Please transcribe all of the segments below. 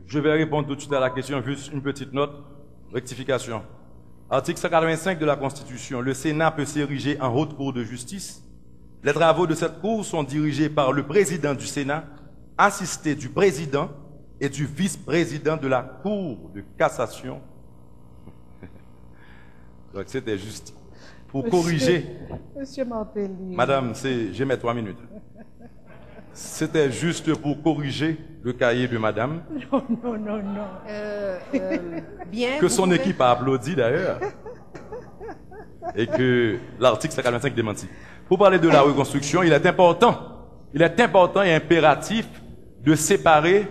Je vais répondre tout de suite à la question, juste une petite note, rectification. Article 185 de la Constitution, le Sénat peut s'ériger en haute cour de justice. Les travaux de cette cour sont dirigés par le président du Sénat, assisté du président et du vice-président de la Cour de cassation. Donc c'était juste pour corriger. Monsieur Martelly. Madame, j'ai mes 3 minutes. C'était juste pour corriger le cahier de madame. Non. Bien. Que son équipe a applaudi d'ailleurs. Et que l'article 145 démentit. Pour parler de la reconstruction, il est important et impératif de séparer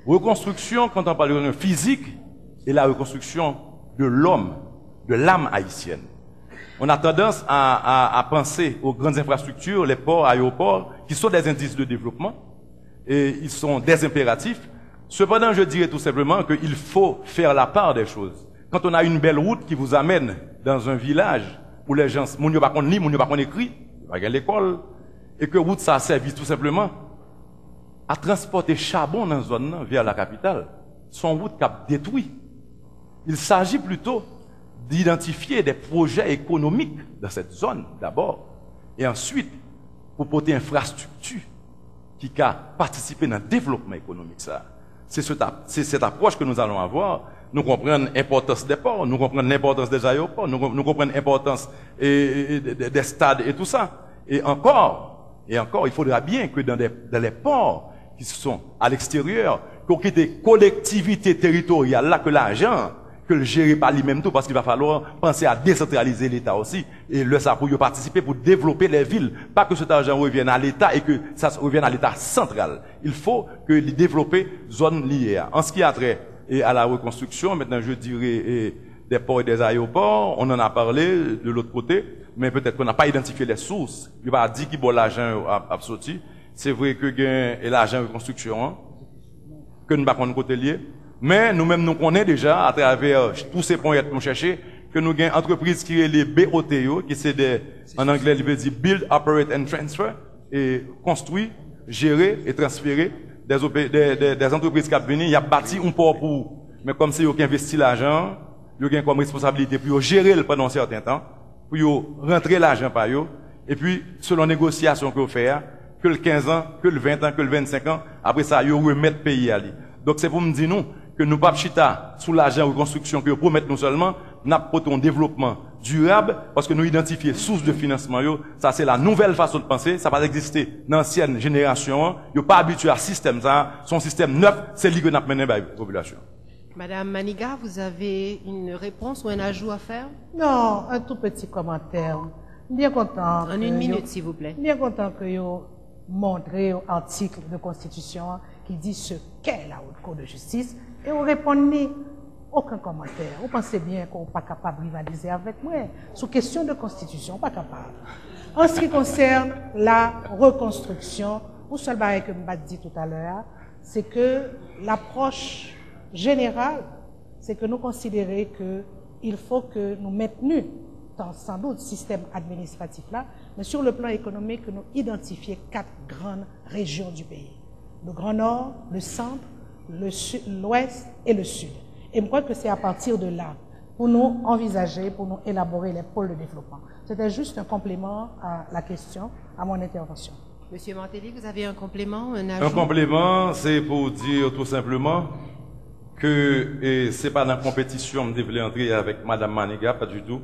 reconstruction, quand on parle de reconstruction physique, et la reconstruction de l'homme, de l'âme haïtienne. On a tendance à penser aux grandes infrastructures, les ports, aéroports, qui sont des indices de développement, et ils sont des impératifs. Cependant, je dirais tout simplement qu'il faut faire la part des choses. Quand on a une belle route qui vous amène dans un village où les gens, moun yo pa kon li, moun yo pa kon écrit, à l'école, et que route ça servi tout simplement à transporter charbon dans la zone vers la capitale, son route qui a détruit. Il s'agit plutôt d'identifier des projets économiques dans cette zone d'abord, et ensuite pour porter infrastructure qui a participé dans le développement économique. C'est cette approche que nous allons avoir. Nous comprenons l'importance des ports, nous comprenons l'importance des aéroports, nous comprenons l'importance des stades et tout ça. Et encore, il faudra bien que dans les ports qui sont à l'extérieur, qu'il y ait des collectivités territoriales là, que l'argent, que le gérer par lui-même tout, parce qu'il va falloir penser à décentraliser l'État aussi, et le ça pour y participer, pour développer les villes. Pas que cet argent revienne à l'État et que ça revienne à l'État central. Il faut que les développer zones liées. En ce qui a trait à la reconstruction, maintenant je dirais des ports et des aéroports, on en a parlé de l'autre côté, mais peut-être qu'on n'a pas identifié les sources. Il va dire qu'il y a l'argent à sortir. C'est vrai que il y a l'argent de reconstruction, que nous ne pouvons pas côté lié. Mais nous-mêmes, nous connaissons déjà, à travers tous ces points que nous cherchons, que nous avons une entreprise qui est les BOTO, qui c'est en anglais, il veut dire Build, Operate and Transfer, et construit, gérer et transférer des entreprises qui ont venu, il y a bâti un port pour, mais comme si ils ont investi l'argent, ils ont comme responsabilité pour gérer pendant un certain temps, pour rentrer l'argent par eux, et puis, selon négociation que vous faites, que le 15 ans, que le 20 ans, que le 25 ans, après ça, ils remettent le pays à lui. Donc c'est pour me dire nous, que nous pas chita sous l'argent reconstruction que nous promettons non seulement, nous avons un développement durable, parce que nous identifions sources de financement, ça c'est la nouvelle façon de penser, ça va exister dans l'ancienne génération, ils pas habitué à ce système, ça, son système neuf, c'est lui que nous avons mené par la population. Madame Maniga, vous avez une réponse ou un ajout à faire? Non, un tout petit commentaire. Bien content. En une minute, s'il vous plaît. Bien content que vous montrez l'article de Constitution qui dit ce qu'est la Haute Cour de justice et vous répondez aucun commentaire. Vous pensez bien qu'on n'est pas capable de rivaliser avec moi sur question de Constitution, pas capable. En ce qui concerne la reconstruction, ou seul barré que je dit tout à l'heure, c'est que l'approche générale, c'est que nous considérons qu'il faut que nous maintenions sans doute système administratif là, mais sur le plan économique, que nous identifions 4 grandes régions du pays. Le Grand Nord, le Centre, l'Ouest et le Sud. Et je crois que c'est à partir de là, pour nous envisager, pour nous élaborer les pôles de développement. C'était juste un complément à la question, à mon intervention. Monsieur Martelly, vous avez un complément, un ajout? Un complément, c'est pour dire tout simplement que c'est pas dans la compétition que je voulais entrer avec Madame Maniga, pas du tout.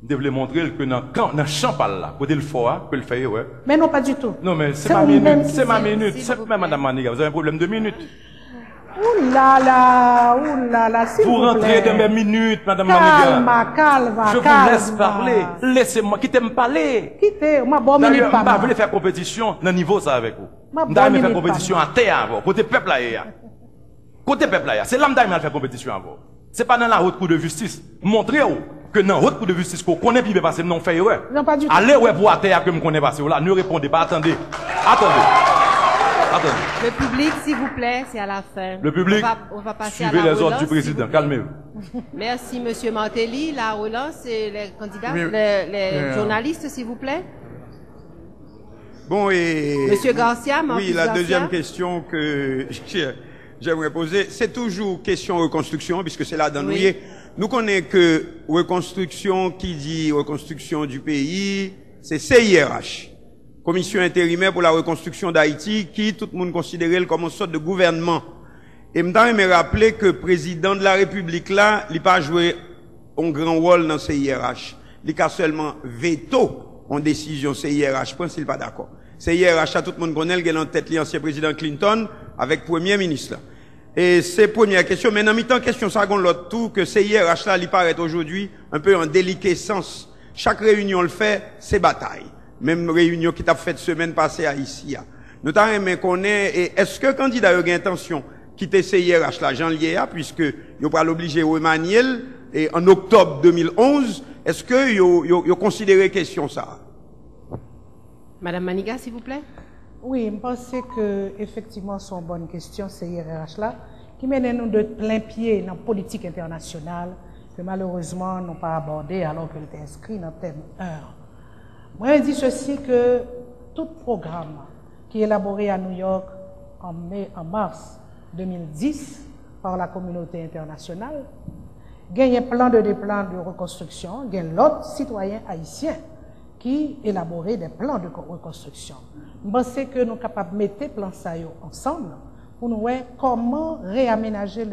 Je voulais montrer que dans le champ là, côté le fort, que le fait, ouais. Mais non, pas du tout. Non, mais c'est ma minute, c'est ma minute. C'est même Madame Maniga, vous avez un problème de minutes. Ouh là là, s'il vous plaît. Vous rentrez dans mes minutes, Madame Maniga. Calme, je vous laisse parler. Laissez-moi, quittez-moi parler. Quittez, ma bonne minute pas. D'ailleurs, je voulais faire compétition dans niveau ça avec vous. Je voulais faire compétition à terre avant, côté peuple là. Côté peuple là, c'est là que je faire compétition avant. C'est pas dans la haute cour de justice. Montrez-vous que dans la haute cour de justice, qu'on connaît plus passer, non fait erreur. Non, pas du tout. Allez, ouais, pour à terre que je connais passer. Là, ne répondez pas, attendez. Attendez. Le public, s'il vous plaît, c'est à la fin. Le public, on va passer suivez à la les ordres relance, du président, calmez-vous. Merci, Monsieur Martelly. La relance et les candidats, les journalistes, s'il vous plaît. Bon, et... Monsieur Garcia, oui, la deuxième question que j'aimerais poser, c'est toujours question reconstruction, puisque c'est là dans nous. Nous connaissons que reconstruction, qui dit reconstruction du pays, c'est CIRH. Commission intérimaire pour la reconstruction d'Haïti, qui tout le monde considérait comme une sorte de gouvernement. Et maintenant, me rappeler que le président de la République là, il n'a pas joué un grand rôle dans CIRH. Il a seulement veto en décision CIRH. Je pense qu'il n'est pas d'accord. CIRH, tout le monde connaît, il y a en tête l'ancien président Clinton avec premier ministre là. Et c'est première question. Mais en même temps, question ça, l'autre tout, que CIRH là, il paraît aujourd'hui un peu en déliquescence. Chaque réunion le fait, c'est bataille. Même réunion qui t'a fait semaine passée à ici. Nous t'avons aimé connaître, et est-ce que le candidat a eu intention de quitter CIRH là, Jean Liéa, puisque il va l'obliger au Emmanuel, et en octobre 2011, est-ce que il a considéré question ça? Madame Maniga, s'il vous plaît. Oui, je pense que effectivement, c'est une bonne question, CIRH là, qui mène nous de plein pied dans la politique internationale, que malheureusement, nous n'avons pas abordé alors qu'elle était inscrite dans le thème 1. Moi, je dis ceci que tout programme qui est élaboré à New York en mars 2010 par la communauté internationale, gagne un plan de reconstruction, gagne l'autre citoyen haïtien qui élaborait des plans de reconstruction. Je pense que nous sommes capables de mettre les plans ensemble pour nous voir comment réaménager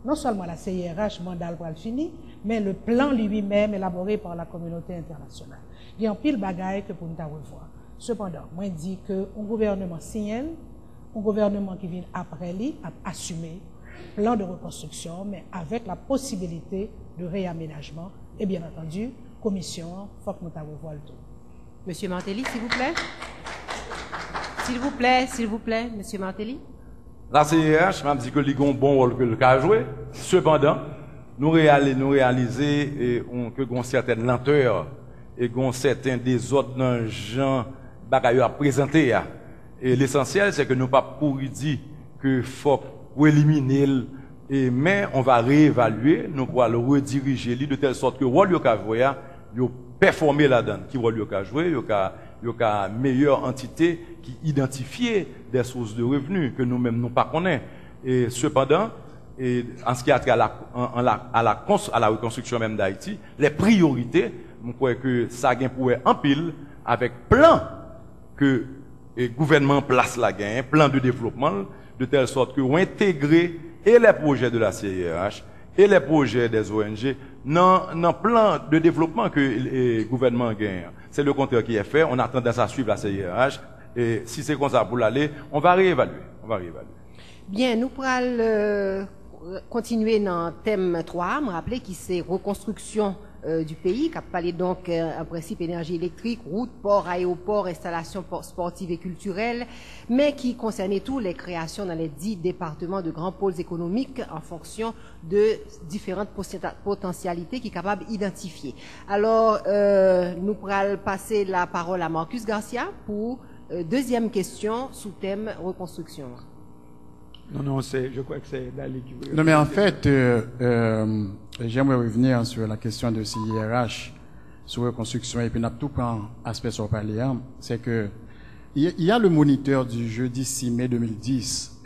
non seulement la CIRH, mandat pour le fini, mais le plan lui-même élaboré par la communauté internationale. Il y a un pile bagaille que pour nous revoir. Cependant, moi je dis qu'un gouvernement signal, un gouvernement qui vient après lui, a assumé plan de reconstruction, mais avec la possibilité de réaménagement et bien entendu, commission, il faut que nous revoir le tout. Monsieur Martelly, s'il vous plaît. S'il vous plaît, Monsieur Martelly. La CIRH m'a dit que les bon rôle que le cas a joué. Cependant, nous réalisons que nous avons certaines lenteurs et nous avons certains désordres dans les gens à présenter. Et l'essentiel, c'est que nous ne pas pour dire que faut éliminer, mais on va réévaluer, nous pourrons le rediriger de telle sorte que le rôle qu'il a joué, il performer là-dedans, qui rôle qu'il a joué, il y a une meilleure entité qui identifie des sources de revenus que nous-mêmes nous pas connaissons. Et cependant, en ce qui a trait à la reconstruction même d'Haïti, les priorités, je crois que ça gagne pour en pile avec plan que le gouvernement place la gagne, plan de développement, de telle sorte que on intégrer et les projets de la CIRH et les projets des ONG dans le plan de développement que le gouvernement gagne. C'est le contraire qui est fait. On a tendance à suivre la CIRH. Et si c'est comme ça pour l'aller, on va réévaluer. Bien, nous pourrons continuer dans le thème 3. Me rappeler qui c'est reconstruction du pays, qui a parlé donc en principe énergie électrique, route, port, aéroport, installations sportives et culturelles, mais qui concernait tous les créations dans les 10 départements de grands pôles économiques en fonction de différentes potentialités qui sont capables d'identifier. Alors, nous pourrons passer la parole à Marcus Garcia pour deuxième question sous thème reconstruction. Non, je crois que c'est Dali qui veut. Non, mais en fait, j'aimerais revenir sur la question de CIRH, sur reconstruction, et puis n'a tout prend aspect sur parler. C'est que, il y a le moniteur du jeudi 6 mai 2010,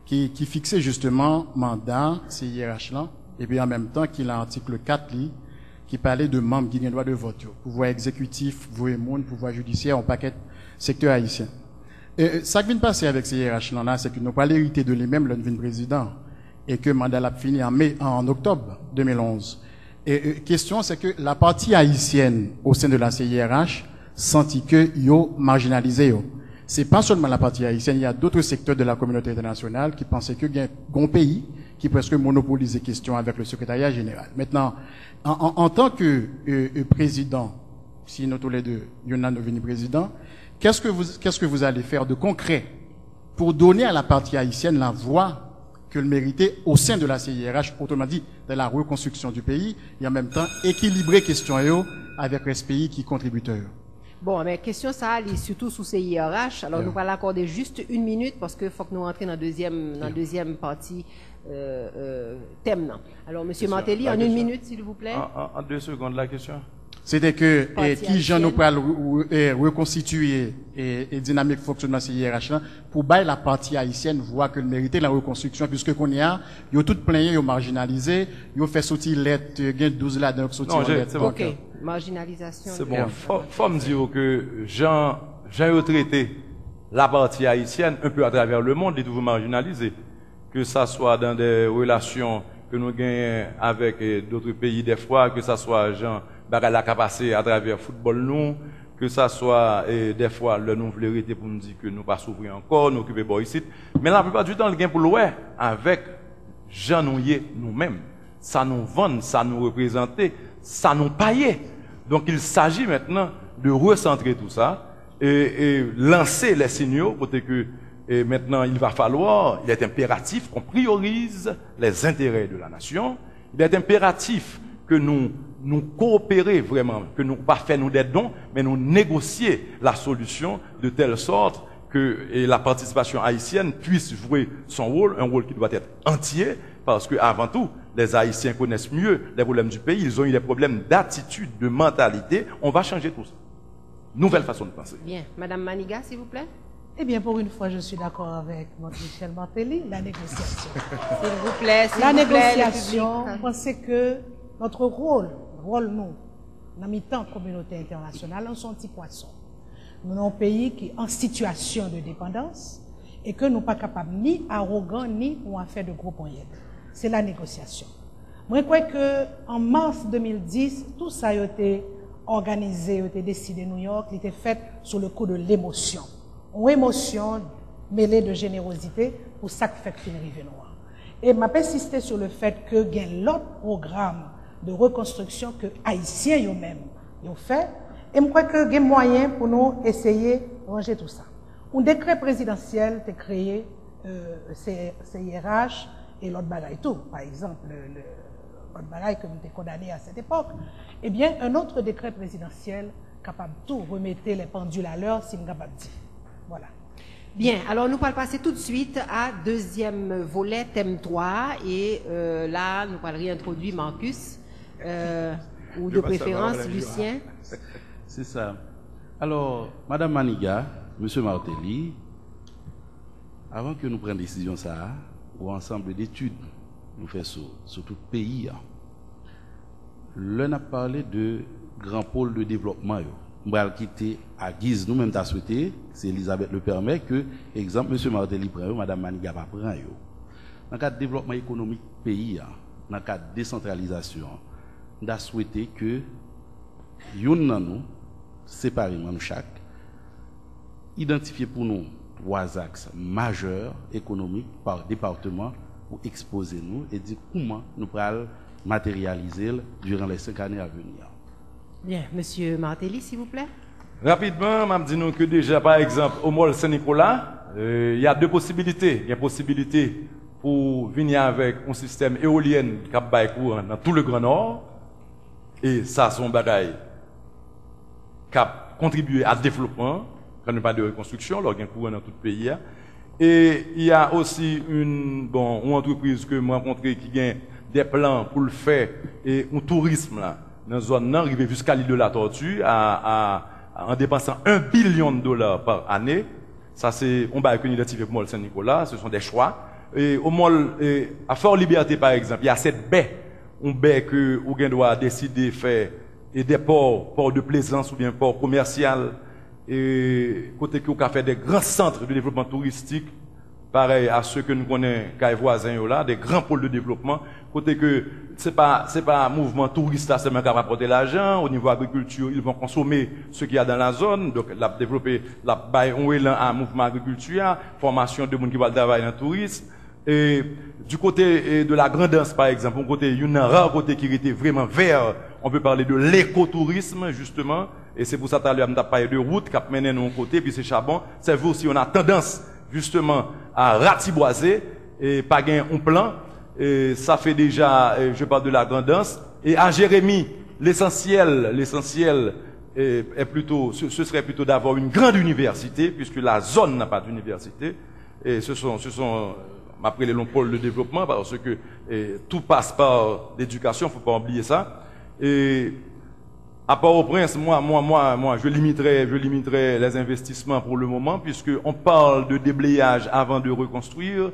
qui fixait justement mandat CIRH là, et puis en même temps qu'il a l'article 4 qui parlait de membres qui ont droit de vote, pouvoir exécutif, pouvoir judiciaire, en paquet secteur haïtien. Ça qui vient de passer avec CIRH là, c'est que nous pas l'hérité de lui-même, le président, et que mandat l'a fini en octobre 2011. Et question, c'est que la partie haïtienne au sein de la CIRH sentit que yo marginalisé yo. C'est pas seulement la partie haïtienne, il y a d'autres secteurs de la communauté internationale qui pensaient que il y a un pays qui presque monopolise les questions avec le secrétariat général. Maintenant, en tant que président, si nous tous les deux, il y en a devenu président, qu'est-ce que vous allez faire de concret pour donner à la partie haïtienne la voix qu'elle méritait au sein de la CIRH, autrement dit, de la reconstruction du pays, et en même temps équilibrer question avec les pays qui contributeurs. Bon, mais question ça, surtout sous CIRH. Alors, nous allons accorder juste 1 minute parce qu'il faut que nous rentrions dans la deuxième partie thème. Alors, Monsieur Martelly, en 1 minute, s'il vous plaît. En 2 secondes, la question. C'était que Parti qui j'en nous haïtienne. reconstituer et dynamique fonctionnement CIRH là, pour bailler la partie haïtienne voit que le mériter la reconstruction puisque qu'on y a tout plein yo marginalisé, yo fait sortir lettre gain 12 là donc sortir Non, lettre. c'est bon. Ok, marginalisation. C'est bon. Faut me dire que Jean a traité la partie haïtienne un peu à travers le monde, est toujours marginalisée. Que ça soit dans des relations que nous gagnons avec d'autres pays des fois, que ça soit Jean la capacité à travers le football nous, que ça soit des fois le nous voulons arrêter pour nous dire que nous pas s'ouvrir encore, nous occuper bon ici. Mais la plupart du temps, le gain pour l'ouest avec Jean nous-mêmes. Ça nous vend, ça nous représente, ça nous paye. Donc il s'agit maintenant de recentrer tout ça et lancer les signaux pour que maintenant il va falloir, il est impératif qu'on priorise les intérêts de la nation. Il est impératif que nous coopérer vraiment, que nous pas faire nous des dons, mais nous négocier la solution de telle sorte que la participation haïtienne puisse jouer son rôle, un rôle qui doit être entier, parce que avant tout, les Haïtiens connaissent mieux les problèmes du pays, ils ont eu des problèmes d'attitude, de mentalité, on va changer tout ça. Nouvelle façon de penser. Bien. Madame Maniga, s'il vous plaît. Eh bien, pour une fois, je suis d'accord avec Michel Martelly, la négociation. S'il vous plaît, s'il La vous plaît, négociation, le public. pensez que notre rôle nous, dans mi-temps communauté internationale, nous sommes petits poissons. Nous sommes un pays qui est en situation de dépendance et que nous ne sommes pas capables ni arrogants ni pour en faire de gros poignets. C'est la négociation. Moi, je crois que en mars 2010, tout ça a été organisé, a été décidé à New York, il était fait sous le coup de l'émotion. Une émotion mêlée de générosité pour ça qui fait qu'il arrive noir. Et m'a persisté sur le fait que il y a l'autre programme de reconstruction que Haïtiens eux-mêmes ont fait. Et je crois qu'il y a moyen pour nous essayer de ranger tout ça. Un décret présidentiel a créé CIRH et l'autre bagaille tout. Par exemple, l'autre bagaille que nous avons condamné à cette époque. Eh bien, un autre décret présidentiel capable de tout remettre les pendules à l'heure, si nous capable de dire. Voilà. Bien, alors nous allons passer tout de suite à deuxième volet, thème 3, et là, nous allons réintroduire Marcus, ou de préférence Lucien. C'est ça. Alors, Madame Maniga, Monsieur Martelly, avant que nous prenions décision ça, ou ensemble d'études, nous faisons sur tout le pays, l'on a parlé de grand pôle de développement. Nous allons quitter à guise, nous-mêmes t'as souhaité, c'est Elisabeth le permet, que, exemple, M. Martelly prend, Mme Maniga va prendre. Dans le cadre de développement économique du pays, dans le cadre de décentralisation, nous avons souhaité que, nous, séparément, nous chaque, identifier pour nous 3 axes majeurs économiques par département pour exposer nous et dire comment nous pourrons matérialiser durant les 5 années à venir. Bien, Monsieur Martelly, s'il vous plaît. Rapidement, je dis nous que déjà, par exemple, au Mall Saint-Nicolas, il y a 2 possibilités. Il y a une possibilité pour venir avec un système éolien qui a courant dans tout le Grand Nord. Et ça, c'est un bagage qui a contribué à développement, quand on parle de reconstruction, il y a un courant dans tout le pays. Et il y a aussi une entreprise que moi rencontré qui a des plans pour le faire et un tourisme là. Dans la zone, arriver jusqu'à l'île de la Tortue en dépensant $1 billion par année. Ça, c'est, on va identifier pour Mall Saint-Nicolas, ce sont des choix. Et au Mall, à Fort Liberté, par exemple, il y a cette baie, une baie que on doit décider de faire, et des ports de plaisance ou bien ports commerciaux, et côté qu'on a fait des grands centres de développement touristique, pareil à ceux que nous connaissons, les voisins là, des grands pôles de développement, côté que c'est pas un mouvement touriste là, c'est même qui va rapporter l'argent, au niveau agriculture, ils vont consommer ce qu'il y a dans la zone, donc la développer, un mouvement agriculture, formation de monde qui va travailler dans le tourisme, et du côté de la grandance par exemple, un côté, il y a un rare côté qui était vraiment vert, on peut parler de l'écotourisme justement, et c'est pour ça que tout à l'heure, on a parlé de route qui a mené nous côté, puis c'est charbon, c'est vous aussi, on a tendance justement à ratiboiser et pas gagner un plan. Et ça fait déjà, je parle de la grandance. Et à Jérémie, l'essentiel est plutôt, ce serait plutôt d'avoir une grande université, puisque la zone n'a pas d'université. Et ce sont, après les longs pôles de développement, parce que tout passe par l'éducation, faut pas oublier ça. Et À Port-au-Prince, moi, je limiterai les investissements pour le moment, puisqu'on parle de déblayage avant de reconstruire.